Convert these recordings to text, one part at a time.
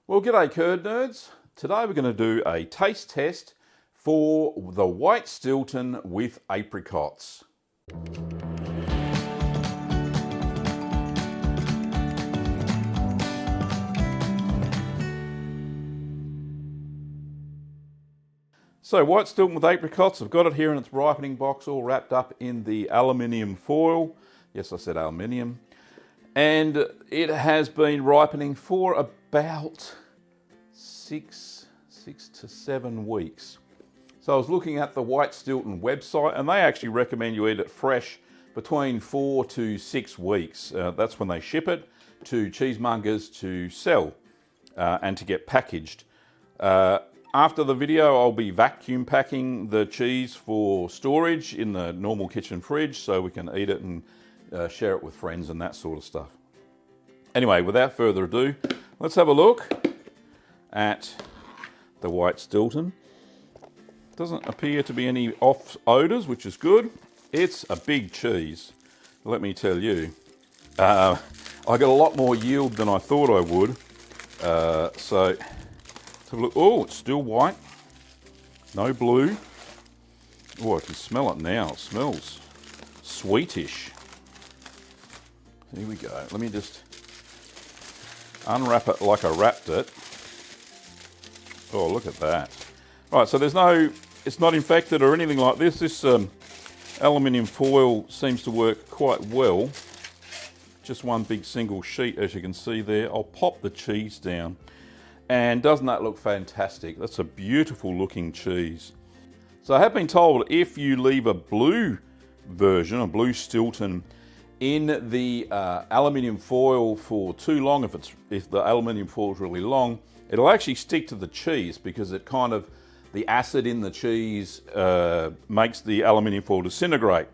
Well, g'day curd nerds. Today we're going to do a taste test for the White Stilton with apricots. So White Stilton with apricots, I've got it here in its ripening box all wrapped up in the aluminium foil. Yes, I said aluminium. And it has been ripening for about six to 7 weeks. So I was looking at the White Stilton website and they actually recommend you eat it fresh between 4 to 6 weeks. That's when they ship it to cheesemongers to sell and to get packaged. After the video, I'll be vacuum packing the cheese for storage in the normal kitchen fridge so we can eat it and share it with friends and that sort of stuff. Anyway, without further ado, let's have a look at the White Stilton. Doesn't appear to be any off odours, which is good. It's a big cheese, let me tell you. I got a lot more yield than I thought I would. So let's have a look. Oh, it's still white. No blue. Oh, I can smell it now. It smells sweetish. Here we go. Let me just unwrap it like I wrapped it. Oh, look at that. Right, so it's not infected or anything like this. This aluminium foil seems to work quite well. Just one big single sheet, as you can see there. I'll pop the cheese down. And doesn't that look fantastic? That's a beautiful looking cheese. So I have been told if you leave a blue version, a blue Stilton, in the aluminium foil for too long, if the aluminium foil is really long, it'll actually stick to the cheese because it the acid in the cheese makes the aluminium foil disintegrate.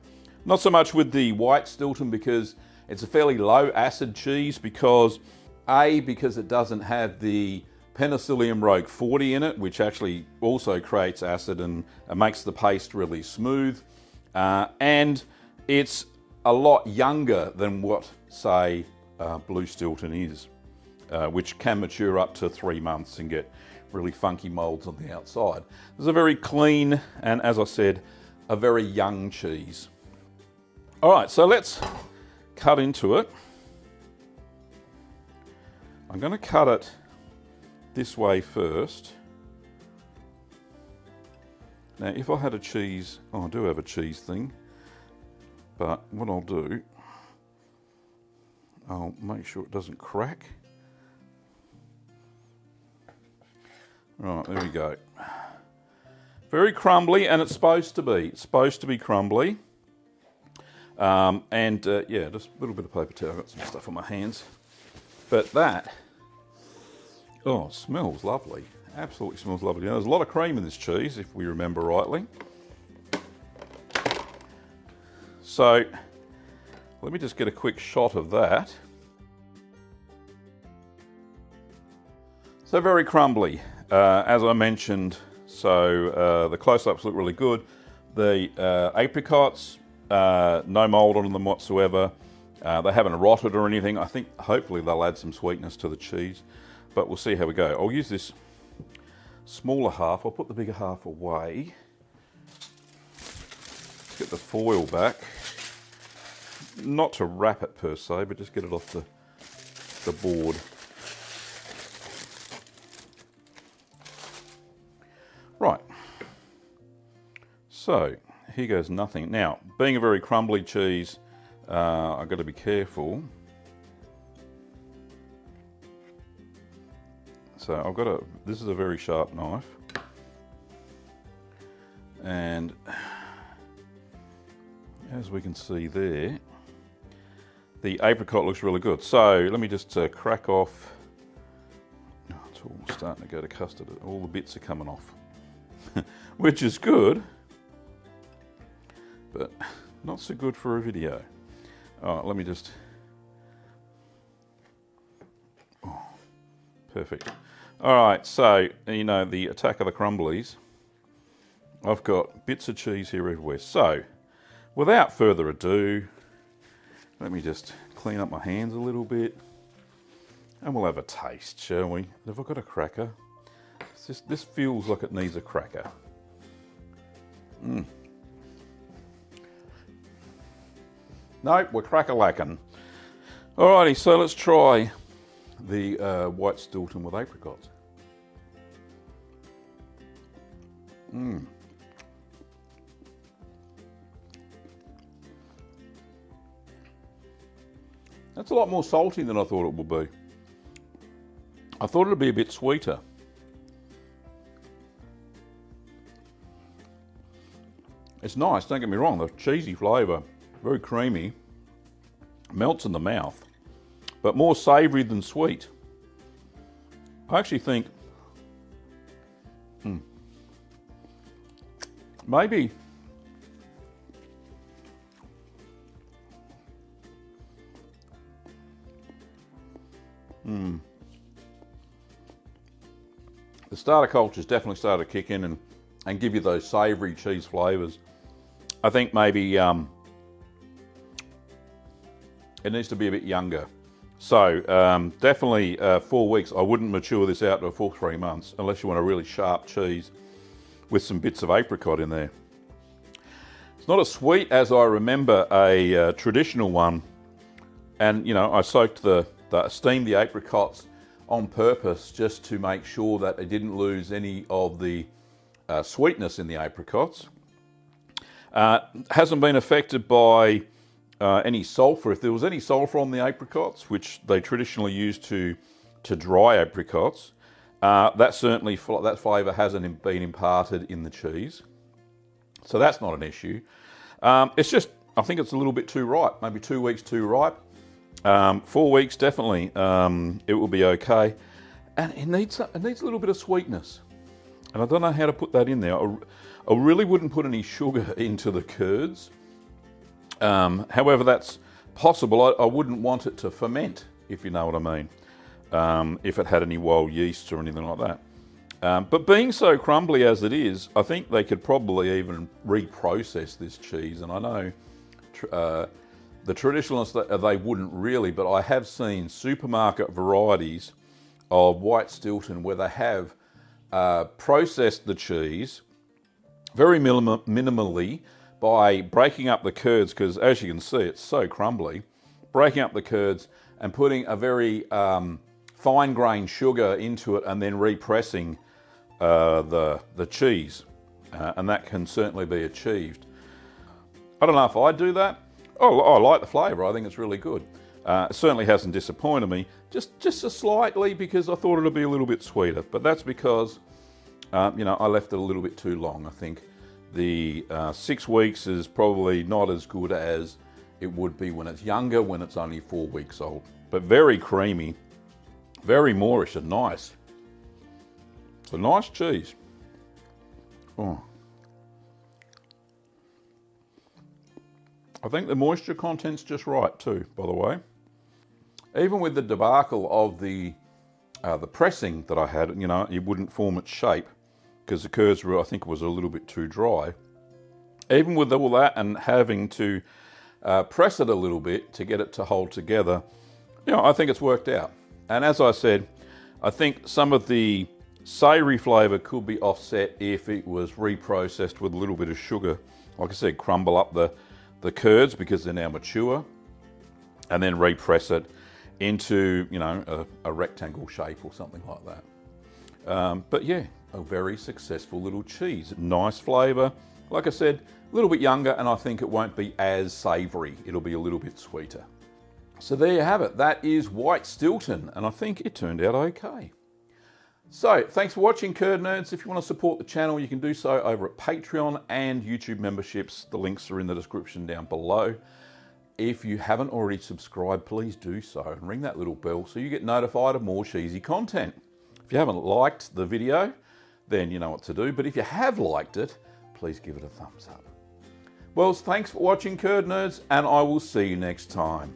Not so much with the White Stilton because it's a fairly low acid cheese because it doesn't have the Penicillium roque 40 in it, which actually also creates acid and makes the paste really smooth. And it's a lot younger than what, say, blue Stilton is, which can mature up to 3 months and get really funky molds on the outside. This is a very clean and, as I said, a very young cheese. All right, so let's cut into it. I'm going to cut it this way first. Now, if I had a cheese, I do have a cheese thing, but what I'll do, I'll make sure it doesn't crack. Right, there we go. Very crumbly, and it's supposed to be. It's supposed to be crumbly. Yeah, just a little bit of paper towel. I've got some stuff on my hands. But that, oh, smells lovely. Absolutely smells lovely. Now, there's a lot of cream in this cheese, if we remember rightly. So, let me just get a quick shot of that. So very crumbly, as I mentioned. So the close-ups look really good. The apricots, no mold on them whatsoever. They haven't rotted or anything. I think hopefully they'll add some sweetness to the cheese, but we'll see how we go. I'll use this smaller half. I'll put the bigger half away. Get the foil back. Not to wrap it per se, but just get it off the board. Right. So here goes nothing. Now, being a very crumbly cheese, I've got to be careful. So this is a very sharp knife. And as we can see there, the apricot looks really good. So let me just crack off. Oh, it's all starting to go to custard. All the bits are coming off, which is good, but not so good for a video. All right, let me just, oh, perfect. All right, so, you know, the attack of the crumblies. I've got bits of cheese here everywhere. So, without further ado, let me just clean up my hands a little bit. And we'll have a taste, shall we? Have I got a cracker? This feels like it needs a cracker. Nope, we're cracker-lacking. Alrighty, so let's try the White Stilton with apricots. That's a lot more salty than I thought it would be. I thought it would be a bit sweeter. It's nice, don't get me wrong, the cheesy flavour, very creamy, melts in the mouth, but more savoury than sweet. I actually think, maybe, the starter culture's definitely started to kick in and give you those savoury cheese flavours. I think maybe it needs to be a bit younger. So definitely 4 weeks. I wouldn't mature this out to a full 3 months unless you want a really sharp cheese with some bits of apricot in there. It's not as sweet as I remember a traditional one. And you know, I soaked steamed the apricots on purpose just to make sure that I didn't lose any of the sweetness in the apricots. Hasn't been affected by any sulphur. If there was any sulphur on the apricots, which they traditionally use to dry apricots, that flavour hasn't been imparted in the cheese. So that's not an issue. It's just, I think it's a little bit too ripe, maybe 2 weeks too ripe. 4 weeks, definitely, it will be okay. And it needs a little bit of sweetness. And I don't know how to put that in there. I really wouldn't put any sugar into the curds. However, that's possible. I wouldn't want it to ferment, if you know what I mean, if it had any wild yeast or anything like that. But being so crumbly as it is, I think they could probably even reprocess this cheese. And I know the traditionalists, they wouldn't really, but I have seen supermarket varieties of White Stilton where they have processed the cheese very minimally by breaking up the curds, because as you can see, it's so crumbly. Breaking up the curds and putting a very fine-grained sugar into it and then repressing the cheese. And that can certainly be achieved. I don't know if I'd do that. Oh, I like the flavour. I think it's really good. It certainly hasn't disappointed me. Just a slightly, because I thought it'd be a little bit sweeter. But that's because, you know, I left it a little bit too long. I think the 6 weeks is probably not as good as it would be when it's younger, when it's only 4 weeks old. But very creamy, very moorish and nice. It's a nice cheese. Oh. I think the moisture content's just right too, by the way. Even with the debacle of the pressing that I had, you know, it wouldn't form its shape because the curds were, I think, was a little bit too dry. Even with all that and having to press it a little bit to get it to hold together, you know, I think it's worked out. And as I said, I think some of the savoury flavour could be offset if it was reprocessed with a little bit of sugar. Like I said, crumble up the curds because they're now mature, and then repress it into, you know, a rectangle shape or something like that. But yeah, a very successful little cheese. Nice flavour. Like I said, a little bit younger, and I think it won't be as savoury. It'll be a little bit sweeter. So there you have it. That is White Stilton, and I think it turned out okay. So, thanks for watching, Curd Nerds. If you want to support the channel, you can do so over at Patreon and YouTube memberships. The links are in the description down below. If you haven't already subscribed, please do so and ring that little bell so you get notified of more cheesy content. If you haven't liked the video, then you know what to do. But if you have liked it, please give it a thumbs up. Well, thanks for watching, Curd Nerds, and I will see you next time.